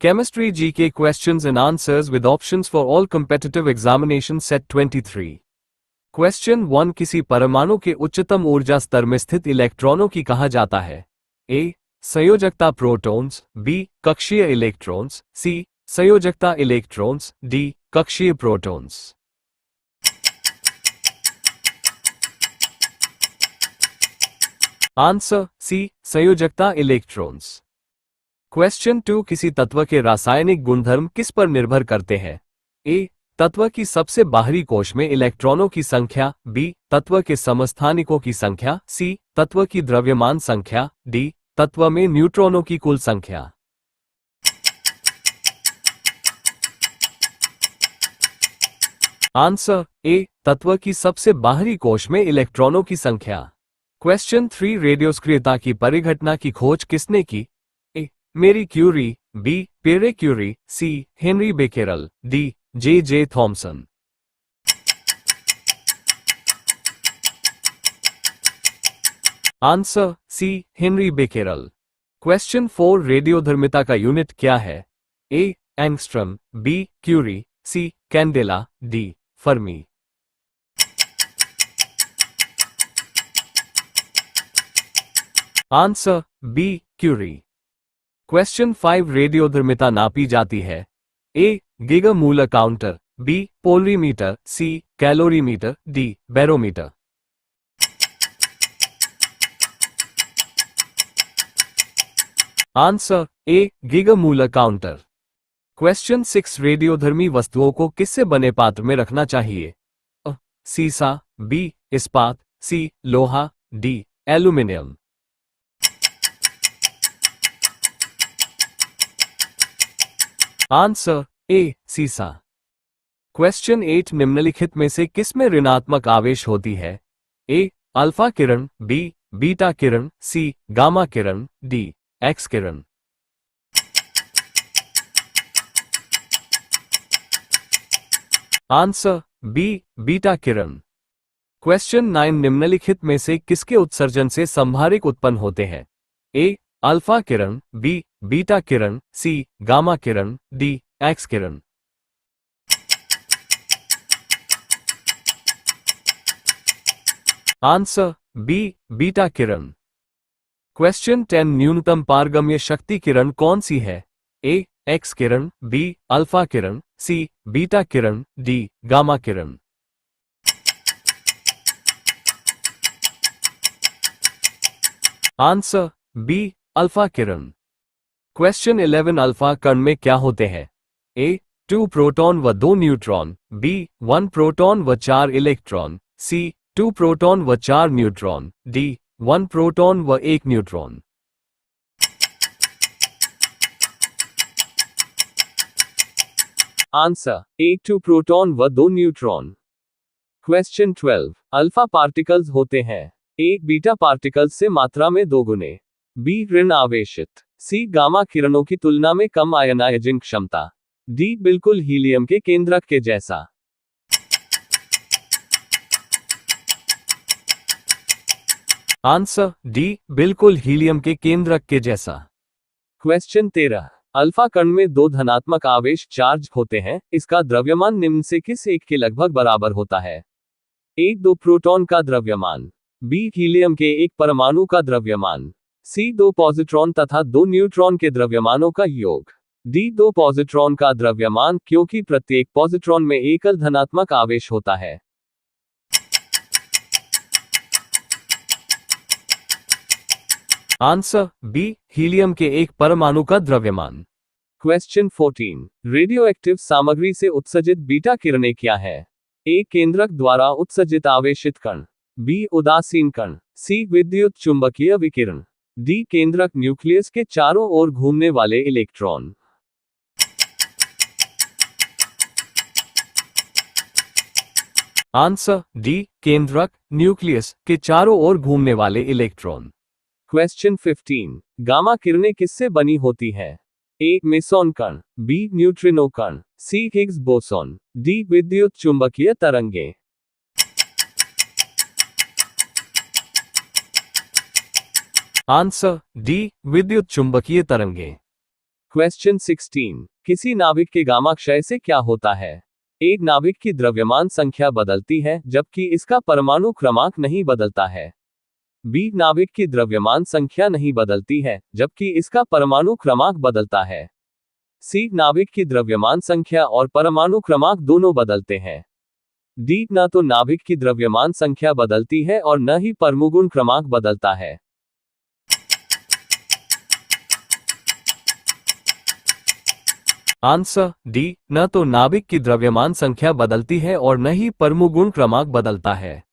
Chemistry GK questions and answers with options for all competitive examination set 23. Question 1 किसी परमाणु के उच्चतम ऊर्जा स्तर में स्थित इलेक्ट्रॉनों की कहा जाता है? ए. संयोजकता प्रोटॉन्स, बी. कक्षीय इलेक्ट्रॉन्स, सी. संयोजकता इलेक्ट्रॉन्स, डी. कक्षीय प्रोटॉन्स। Answer C. संयोजकता इलेक्ट्रॉन्स। क्वेश्चन 2 किसी तत्व के रासायनिक गुणधर्म किस पर निर्भर करते हैं? ए. तत्व की सबसे बाहरी कोश में इलेक्ट्रॉनों की संख्या, बी. तत्व के समस्थानिकों की संख्या, सी. तत्व की द्रव्यमान संख्या, डी. तत्व में न्यूट्रॉनों की कुल संख्या। Answer A. तत्व की सबसे बाहरी कोश में इलेक्ट्रॉनों की संख्या। क्वेश्चन 3 रेडियोस्क्रियता की परिघटना की खोज किसने की? A. Marie Curie, B. Pierre Curie, C. Henri Becquerel, D. J Thomson. Answer C. Henri Becquerel. Question 4 रेडियोधर्मिता का यूनिट क्या है? A. Angstrom, B. Curie, C. Candela, D. Fermi. Answer B. Curie. Question 5 रेडियोधर्मिता नापी जाती है? A. Geiger Muller counter, B. Polarimeter, C. Calorimeter, D. Barometer. Answer A. Geiger Muller counter. Question 6 रेडियोधर्मी वस्तुओं को किससे बने पात्र में रखना चाहिए? अ. सीसा, बी. इस्पात, सी. लोहा, डी. एल्यूमिनियम। Answer A. सीसा। क्वेश्चन 8 निम्नलिखित में से किसमें ऋणात्मक आवेश होती है? ए. अल्फा किरण, बी. बीटा किरण, सी. गामा किरण, डी. एक्स किरण। Answer B. बीटा किरण। क्वेश्चन 9 निम्नलिखित में से किसके उत्सर्जन से संभारिक उत्पन्न होते हैं? ए. अल्फा किरण, बी. बीटा किरण, सी. गामा किरण, डी. एक्स किरण। Answer B. बीटा किरण। क्वेश्चन 10 न्यूनतम पारगम्य शक्ति किरण कौन सी है? ए. एक्स किरण, बी. अल्फा किरण, सी. बीटा किरण, डी. गामा किरण। Answer B. अल्फा किरण। क्वेश्चन 11 अल्फा कण में क्या होते हैं? ए. 2 प्रोटॉन व 2 न्यूट्रॉन, बी. 1 प्रोटॉन व 4 इलेक्ट्रॉन, सी. 2 प्रोटॉन व 4 न्यूट्रॉन, डी. 1 प्रोटॉन व 1 न्यूट्रॉन। Answer A. 2 प्रोटॉन व 2 न्यूट्रॉन। क्वेश्चन 12 अल्फा पार्टिकल्स होते हैं? ए. बीटा पार्टिकल्स से मात्रा में 2 गुने, बी. ऋण आवेशित, सी. गामा किरणों की तुलना में कम आयनाइजिंग क्षमता, डी. बिल्कुल हीलियम के केंद्रक के जैसा। Answer D. बिल्कुल हीलियम के केंद्रक के जैसा। क्वेश्चन 13 अल्फा कण में 2 धनात्मक आवेश चार्ज होते हैं, इसका द्रव्यमान निम्न से किस एक के लगभग बराबर होता है? ए. 2 प्रोटॉन का द्रव्यमान, बी. हीलियम के एक परमाणु का द्रव्यमान, सी. 2 पॉजिट्रॉन तथा 2 न्यूट्रॉन के द्रव्यमानों का योग, डी. 2 पॉजिट्रॉन का द्रव्यमान क्योंकि प्रत्येक पॉजिट्रॉन में एकल धनात्मक आवेश होता है। Answer B. हीलियम के एक परमाणु का द्रव्यमान। क्वेश्चन 14 रेडियोएक्टिव सामग्री से उत्सर्जित बीटा किरणें क्या है? ए. केंद्रक द्वारा उत्सर्जित आवेशित कण, बी. उदासीन कण, सी. विद्युत चुंबकीय विकिरण, डी. केंद्रक न्यूक्लियस के चारों ओर घूमने वाले इलेक्ट्रॉन। Answer D. केंद्रक न्यूक्लियस के चारों ओर घूमने वाले इलेक्ट्रॉन। क्वेश्चन 15 गामा किरणें किससे बनी होती है? ए. मेसॉन कण, बी. न्यूट्रिनो कण, सी. Higgs boson, D. विद्युत चुंबकीय तरंगे। Answer D. विद्युत चुंबकीय तरंगे। क्वेश्चन 16, किसी नाभिक के गामा क्षय से क्या होता है? एक नाभिक की द्रव्यमान संख्या बदलती है जबकि इसका परमाणु क्रमांक नहीं बदलता है। बी, नाभिक की द्रव्यमान संख्या नहीं बदलती है जबकि इसका परमाणु क्रमांक बदलता है। सी, नाभिक की द्रव्यमान संख्या और परमाणु क्रमांक दोनों बदलते हैं। डी, न तो नाभिक की द्रव्यमान संख्या बदलती है और न ही परमुगुण क्रमांक बदलता है। आंसर डी, न तो नाभिक की द्रव्यमान संख्या बदलती है और न ही परमुगुण क्रमांक बदलता है।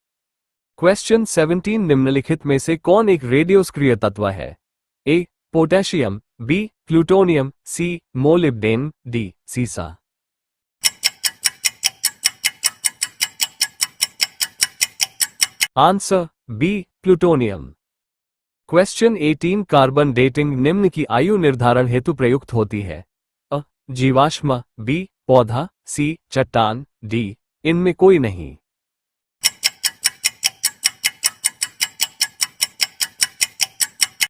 क्वेश्चन 17, निम्नलिखित में से कौन एक रेडियोस्क्रिय तत्व है? A, potassium, B, plutonium, C, molybdenum, D, सीसा। Answer B, plutonium. Question 18, carbon dating निम्न की आयु निर्धारण हेतु प्रयुक्त होती है? अ, जीवाश्म, बी, पौधा, सी, चट्टान, डी, इनमें कोई नहीं।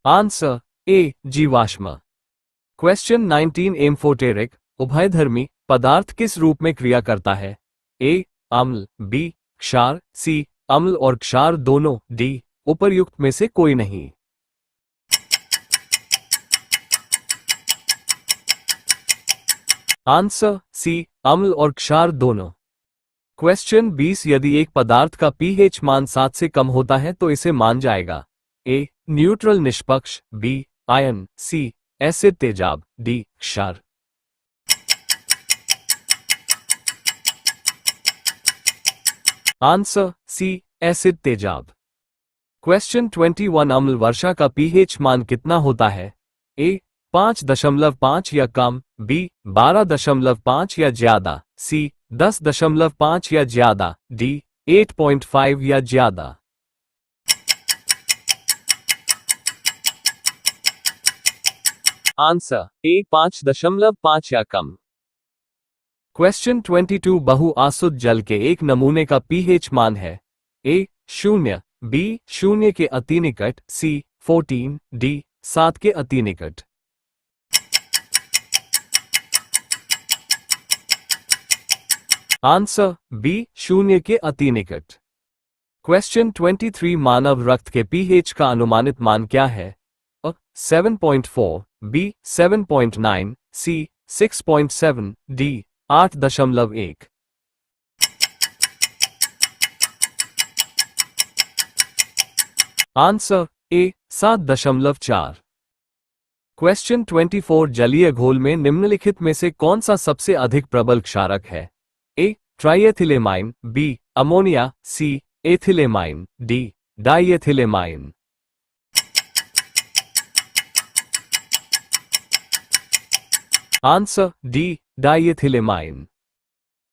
आंसर ए, जीवाश्म। क्वेश्चन 19, एम्फोटेरिक उभयधर्मी पदार्थ किस रूप में क्रिया करता है? ए, अम्ल, बी, क्षार, सी, अम्ल और क्षार दोनों, डी, उपर्युक्त में से कोई नहीं। आंसर सी, अम्ल और क्षार दोनों। क्वेश्चन 20, यदि एक पदार्थ का पीएच मान 7 से कम होता है तो इसे मान जाएगा? ए, न्यूट्रल निष्पक्ष, बी, आयन, सी, एसिड तेजाब, डी, क्षार। आंसर सी, एसिड तेजाब। क्वेश्चन 21, अम्ल वर्षा का पीएच मान कितना होता है? ए, 5.5 या कम, बी, 12.5 या ज्यादा, सी, 10.5 या ज्यादा, डी, 8.5 या ज्यादा। आंसर ए, 5.5 या कम। क्वेश्चन 22, बहुआसुत जल के एक नमूने का पीएच मान है? ए, 0, बी, 0 के अति निकट, सी, 14, डी, 7 के अति निकट। आंसर बी, 0 के अति निकट। क्वेश्चन 23, मानव रक्त के पीएच का अनुमानित मान क्या है? A, 7.4, B, 7.9, C, 6.7, D, 8.1। Answer A, 7.4। Question 24, जलीय घोल में निम्नलिखित में से कौन सा सबसे अधिक प्रबल क्षारक है? A, triethylamine, B, ammonia, C, ethylamine, D, diethylamine. Answer D, diethylamine.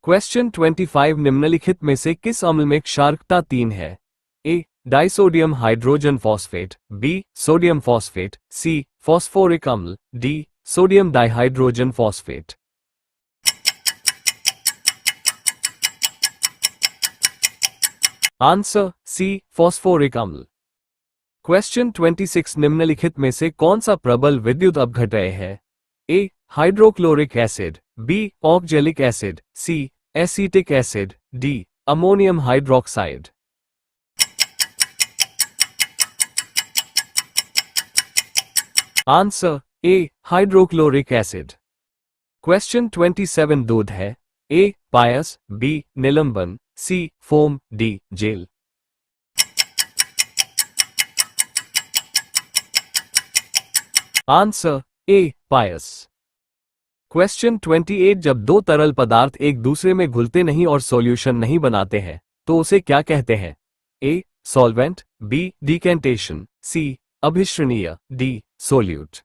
Question 25, निम्नलिखित में से किस अम्ल में क्षारकता 3 है? A, disodium hydrogen phosphate, B, sodium phosphate, C, phosphoric अम्ल, D, sodium dihydrogen phosphate. Answer C, phosphoric अम्ल। क्वेश्चन 26, निम्नलिखित में से कौन सा प्रबल विद्युत अपघटय है? A, hydrochloric acid, B, oxalic acid, C, acetic acid, D, ammonium hydroxide. Answer A, hydrochloric acid. Question 27, दूध है? ए, पायस, बी, निलंबन, C, foam, D, gel. Answer A, पायस। क्वेश्चन 28, जब दो तरल पदार्थ एक दूसरे में घुलते नहीं और सॉल्यूशन नहीं बनाते हैं तो उसे क्या कहते हैं? A, solvent, B, decantation, C, अभिश्रणीय, डी, सोल्यूट।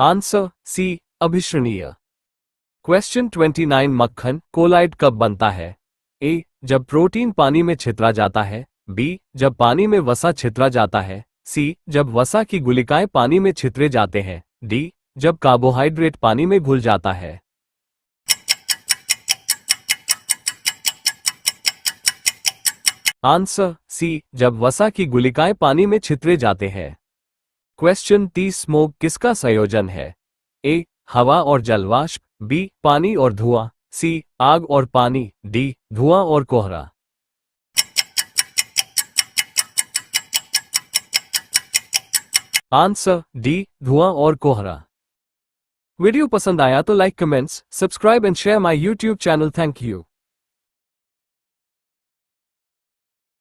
आंसर सी, अभिश्रणीय। क्वेश्चन 29, मक्खन कोलाइड कब बनता है? ए, जब प्रोटीन पानी में छितरा जाता है, बी, जब पानी में वसा छितरा जाता है, सी, जब वसा की गुलिकाएं पानी में छितरे जाते हैं, डी, जब कार्बोहाइड्रेट पानी में घुल जाता है। आंसर सी, जब वसा की गुलिकाएं पानी में छितरे जाते हैं। क्वेश्चन 30, स्मोक किसका संयोजन है? ए, हवा और जलवाष्प, बी, पानी और धुआं, सी, आग और पानी, डी, धुआं और कोहरा। आंसर डी, धुआं और कोहरा। वीडियो पसंद आया तो like, comments, subscribe and share my YouTube channel. Thank you.